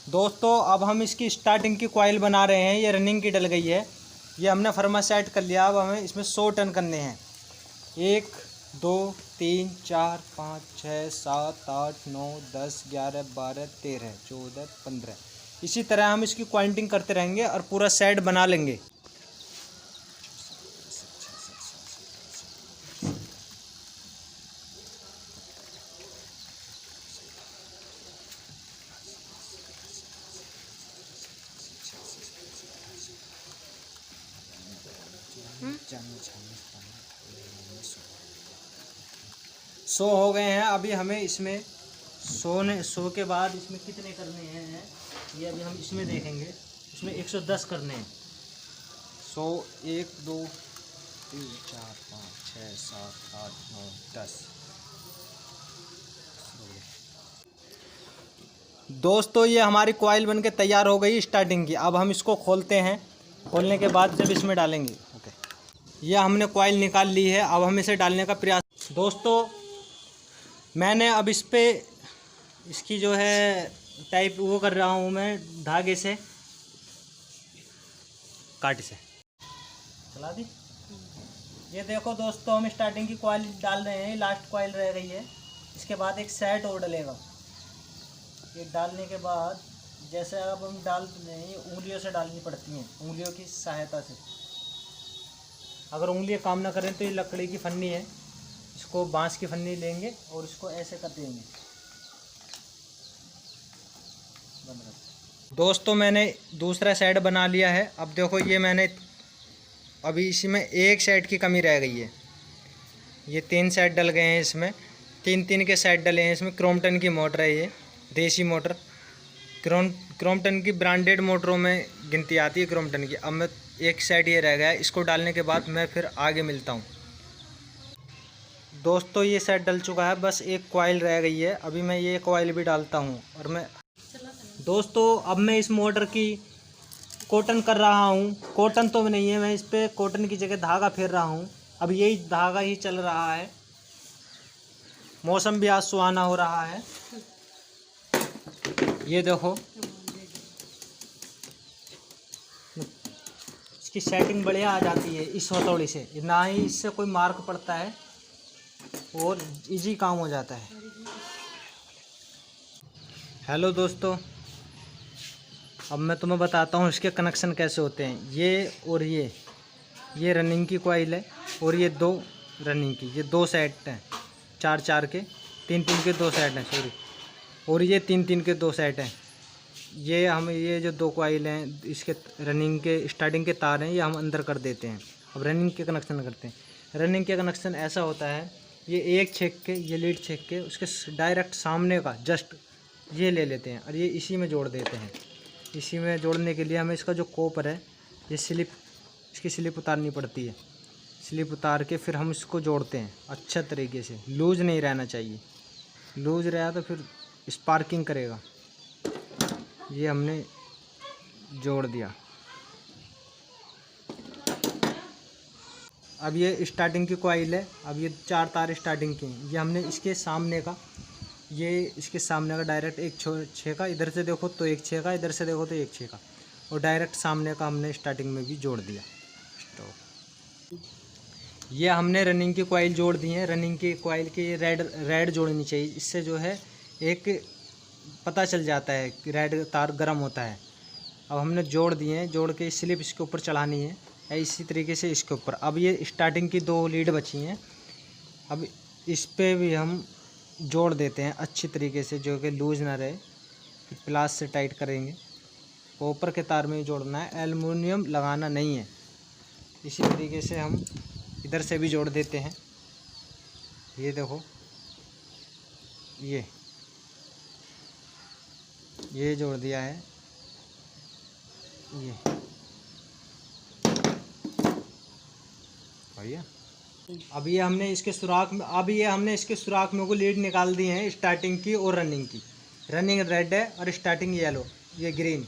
दोस्तों अब हम इसकी स्टार्टिंग की कॉइल बना रहे हैं। ये रनिंग की डल गई है। ये हमने फर्मा सेट कर लिया। अब हमें इसमें 100 टन करने हैं। 1 2 3 4 5 6 7 8 9 10 11 12 13 14 15। इसी तरह हम इसकी क्वांटिंग करते रहेंगे और पूरा सेट बना लेंगे। सौ हो गए हैं। अभी हमें इसमें 100 के बाद इसमें कितने करने हैं ये अभी हम इसमें देखेंगे। इसमें 110 करने हैं। 100 1 2 3 4 5 6 7 8 9 10। दोस्तों ये हमारी कॉइल बनके तैयार हो गई स्टार्टिंग की। अब हम इसको खोलते हैं। खोलने के बाद जब इसमें डालेंगे ओके। यह हमने कॉइल निकाल ली है। अब हम इसे डालने का प्रयास। दोस्तों मैंने अब इस पे इसकी जो है टाइप वो कर रहा हूँ मैं धागे से काट से चला दी। ये देखो दोस्तों हम स्टार्टिंग की कॉइल डाल रहे हैं। लास्ट कॉइल रह गई है। इसके बाद एक सेट और डलेगा। ये डालने के बाद जैसे अब हम डाल रहे हैं उंगलियों से डालनी पड़ती हैं, उंगलियों की सहायता से। अगर उंगलियां काम ना करें तो ये लकड़ी की फन्नी है, इसको बांस की फन्नी लेंगे और इसको ऐसे कर देंगे। दोस्तों मैंने दूसरा सेट बना लिया है। अब देखो ये मैंने अभी इसी में एक सेट की कमी रह गई है। ये 3 सेट डल गए हैं। इसमें 3 के सेट डले हैं। इसमें क्रॉम्पटन की मोटर है। ये देसी मोटर क्रॉम्पटन की ब्रांडेड मोटरों में गिनती आती है क्रॉम्पटन की। अब मैं एक सेट ये रह गया है। इसको डालने के बाद मैं फिर आगे मिलता हूँ। दोस्तों ये सेट डल चुका है। बस एक कॉइल रह गई है। अभी मैं ये कॉइल भी डालता हूँ। और मैं दोस्तों अब मैं इस मोटर की कॉटन कर रहा हूँ। कॉटन तो नहीं है, मैं इस पर कॉटन की जगह धागा फेर रहा हूँ। अब यही धागा ही चल रहा है। मौसम भी आज सुहाना हो रहा है। ये देखो इसकी सेटिंग बढ़िया आ जाती है इस हथौड़ी से। ना ही इससे कोई मार्क पड़ता है और इजी काम हो जाता है। हेलो दोस्तों, अब मैं तुम्हें बताता हूँ इसके कनेक्शन कैसे होते हैं। ये और ये रनिंग की कॉइल है और ये 2 रनिंग की। ये 2 सेट हैं 4 के, 3 के 2 सेट हैं सॉरी। और ये 3 के 2 सेट हैं। ये हम ये जो 2 कॉइल हैं इसके रनिंग के स्टार्टिंग के तार हैं, ये हम अंदर कर देते हैं। अब रनिंग के कनेक्शन करते हैं। रनिंग के कनेक्शन ऐसा होता है, ये एक छेक के, ये लीड छेक के उसके डायरेक्ट सामने का जस्ट ये ले लेते हैं और ये इसी में जोड़ देते हैं। इसी में जोड़ने के लिए हमें इसका जो कॉपर है ये इसकी स्लिप उतारनी पड़ती है। स्लिप उतार के फिर हम इसको जोड़ते हैं अच्छा तरीके से। लूज नहीं रहना चाहिए, लूज रहा तो फिर स्पार्किंग करेगा। ये हमने जोड़ दिया। अब ये स्टार्टिंग की कॉइल है। अब ये 4 तार स्टार्टिंग के हैं। ये हमने इसके सामने का डायरेक्ट एक 6 का, इधर से देखो तो एक 6 का, इधर से देखो तो एक 6 का, और डायरेक्ट सामने का हमने स्टार्टिंग में भी जोड़ दिया। ये हमने रनिंग की कॉइल जोड़ दी है। रनिंग की कॉइल की रेड जोड़नी चाहिए। इससे जो है एक पता चल जाता है कि रेड तार गर्म होता है। अब हमने जोड़ दिए हैं। जोड़ के स्लिप इसके ऊपर चढ़ानी है इसी तरीके से इसके ऊपर। अब ये स्टार्टिंग की 2 लीड बची हैं। अब इस पे भी हम जोड़ देते हैं अच्छी तरीके से, जो कि लूज ना रहे। प्लास से टाइट करेंगे। ऊपर के तार में ही जोड़ना है, एल्युमिनियम लगाना नहीं है। इसी तरीके से हम इधर से भी जोड़ देते हैं। ये देखो ये जोड़ दिया है। ये भैया अब ये हमने इसके सुराख में को लीड निकाल दी है स्टार्टिंग की और रनिंग की। रनिंग रेड है और स्टार्टिंग येलो, ये ग्रीन।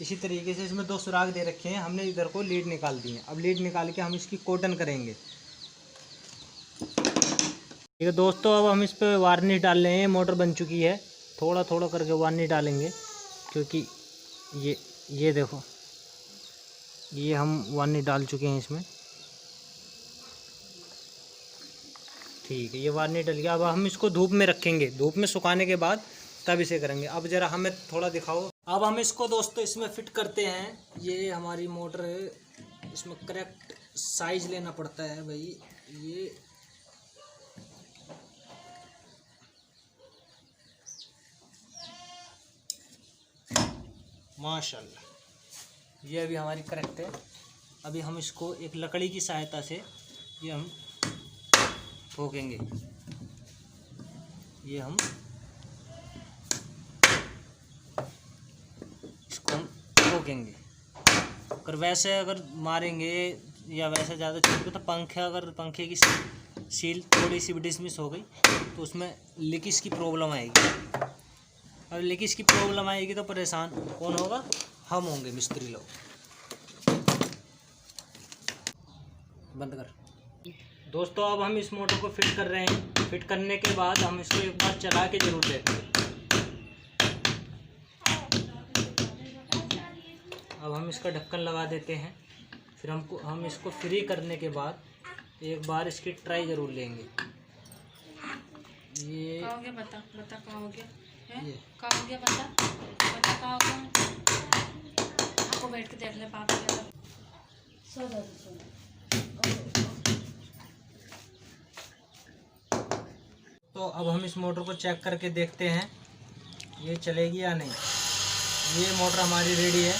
इसी तरीके से इसमें 2 सुराख दे रखे हैं। हमने इधर को लीड निकाल दी है। अब लीड निकाल के हम इसकी कॉटन करेंगे। ठीक है दोस्तों, अब हम इस पर वार्निश डाल रहे हैं। मोटर बन चुकी है। थोड़ा थोड़ा करके वार्निश डालेंगे। क्योंकि ये देखो, ये हम वार्निश डाल चुके हैं इसमें। ठीक है, ये वार्निश डल गया। अब हम इसको धूप में रखेंगे, धूप में सुखाने के बाद तब इसे करेंगे। अब ज़रा हमें थोड़ा दिखाओ। अब हम इसको दोस्तों इसमें फिट करते हैं। ये हमारी मोटर है, इसमें करेक्ट साइज लेना पड़ता है भाई। ये माशाल्लाह, ये अभी हमारी करेक्ट है। अभी हम इसको एक लकड़ी की सहायता से ये हम ठोकेंगे। ये हम इसको हम ठोकेंगे। अगर वैसे अगर मारेंगे या वैसे ज़्यादा चलेगा तो पंखे की सील थोड़ी सी भी डिसमिस हो गई तो उसमें लीकेज की प्रॉब्लम आएगी। और लीकेज की प्रॉब्लम आएगी तो परेशान कौन होगा? हम होंगे, मिस्त्री लोग। बंद कर। दोस्तों अब हम इस मोटर को फिट कर रहे हैं। फिट करने के बाद हम इसको एक बार चला के जरूर देखते हैं। अब हम इसका ढक्कन लगा देते हैं। फिर हम इसको फ्री करने के बाद एक बार इसकी ट्राई जरूर लेंगे। ये कहाँ हो गया? बता कहाँ हो गया? ये कहाँ हो गया? बता कहाँ हो गया? आपको बैठ के देख ले पापा के। तो अब हम इस मोटर को चेक करके देखते हैं ये चलेगी या नहीं। ये मोटर हमारी रेडी है,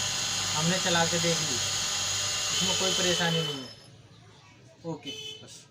हमने चला के देख ली, इसमें कोई परेशानी नहीं है। ओके बस।